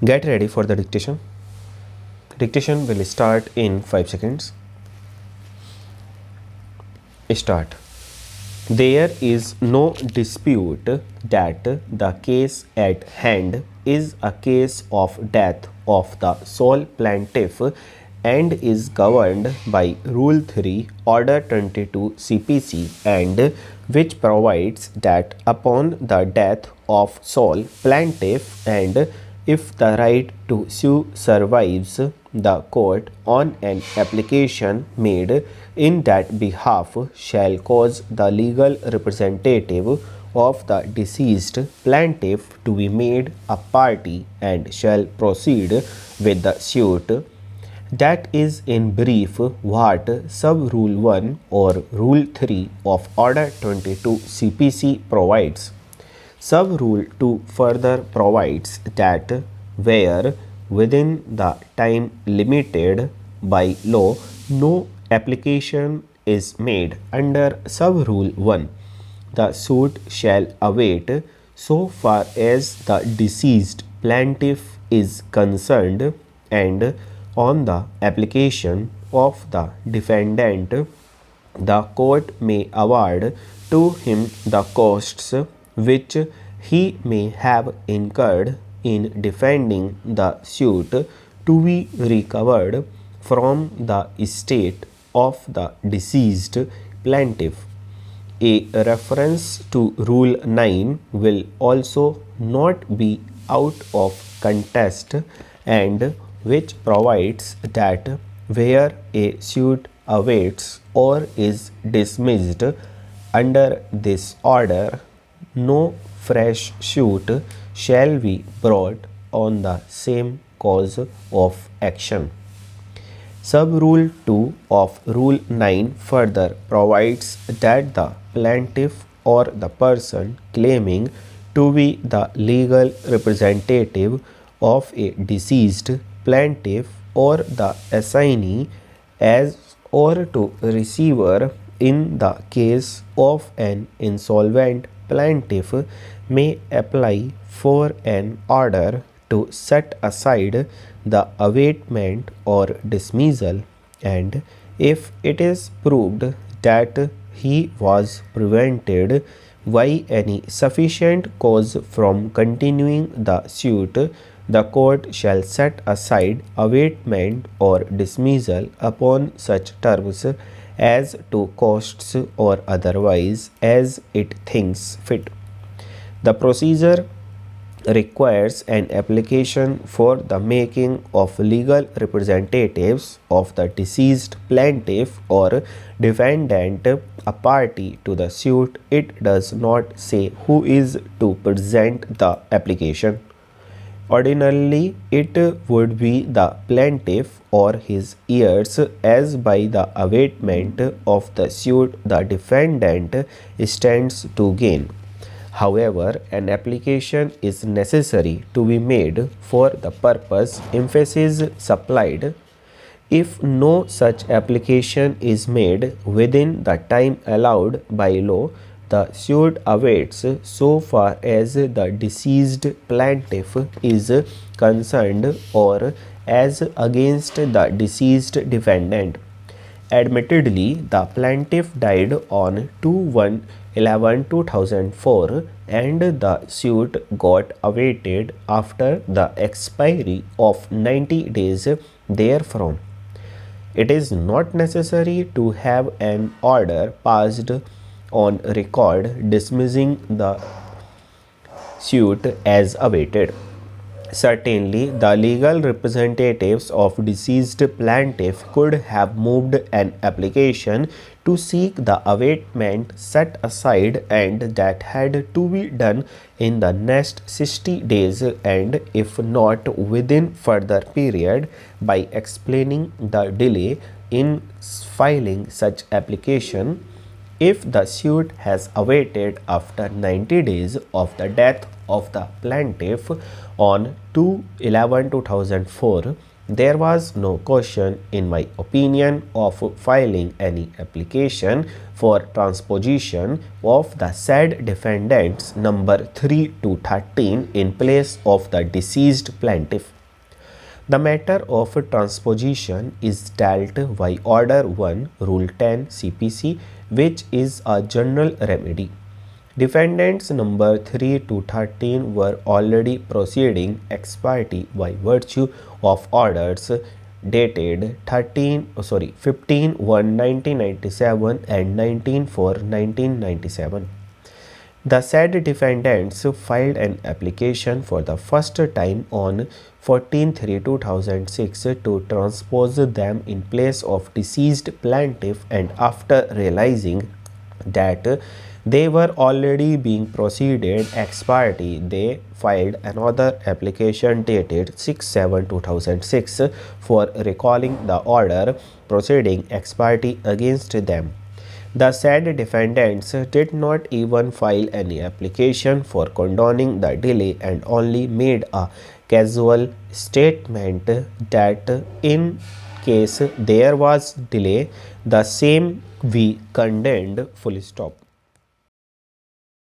Get ready for the dictation. Dictation will start in 5 seconds. Start. There is no dispute that the case at hand is a case of death of the sole plaintiff and is governed by Rule 3, Order 22 CPC, and which provides that upon the death of sole plaintiff and if the right to sue survives, the court on an application made in that behalf shall cause the legal representative of the deceased plaintiff to be made a party and shall proceed with the suit. That is in brief what Sub Rule 1 or Rule 3 of Order 22 CPC provides. Sub Rule 2 further provides that where within the time limited by law no application is made under Sub Rule 1, the suit shall await so far as the deceased plaintiff is concerned, and on the application of the defendant, the court may award to him the costs which he may have incurred in defending the suit to be recovered from the estate of the deceased plaintiff. A reference to Rule 9 will also not be out of contest, and which provides that where a suit awaits or is dismissed under this order, no fresh suit shall be brought on the same cause of action. Sub-Rule 2 of Rule 9 further provides that the plaintiff or the person claiming to be the legal representative of a deceased plaintiff or the assignee as or to receiver in the case of an insolvent plaintiff may apply for an order to set aside the abatement or dismissal, and if it is proved that he was prevented by any sufficient cause from continuing the suit, the court shall set aside abatement or dismissal upon such terms as to costs or otherwise as it thinks fit. The procedure requires an application for the making of legal representatives of the deceased plaintiff or defendant a party to the suit. It does not say who is to present the application. Ordinarily, it would be the plaintiff or his heirs, as by the abatement of the suit the defendant stands to gain. However, an application is necessary to be made for the purpose emphasis supplied. If no such application is made within the time allowed by law, the suit awaits so far as the deceased plaintiff is concerned or as against the deceased defendant. Admittedly, the plaintiff died on 2/1/11/2004 and the suit got awaited after the expiry of 90 days therefrom. It is not necessary to have an order passed on record dismissing the suit as awaited. Certainly, the legal representatives of deceased plaintiff could have moved an application to seek the abatement set aside, and that had to be done in the next 60 days, and if not within further period, by explaining the delay in filing such application. If the suit has awaited after 90 days of the death of the plaintiff on 2/11/2004, There was no question, in my opinion, of filing any application for transposition of the said defendants number 3 to 13 in place of the deceased plaintiff. The matter of transposition is dealt by Order 1, Rule 10 CPC, which is a general remedy. Defendants number 3 to 13 were already proceeding ex parte by virtue of orders dated 15/1/1997 and 19/4/1997. The said defendants filed an application for the first time on 14/3/2006 to transpose them in place of deceased plaintiff, and after realizing that they were already being proceeded ex parte, they filed another application dated 6/7/2006 for recalling the order proceeding ex parte against them. The said defendants did not even file any application for condoning the delay and only made a casual statement that in case there was delay, the same we condemned, full stop.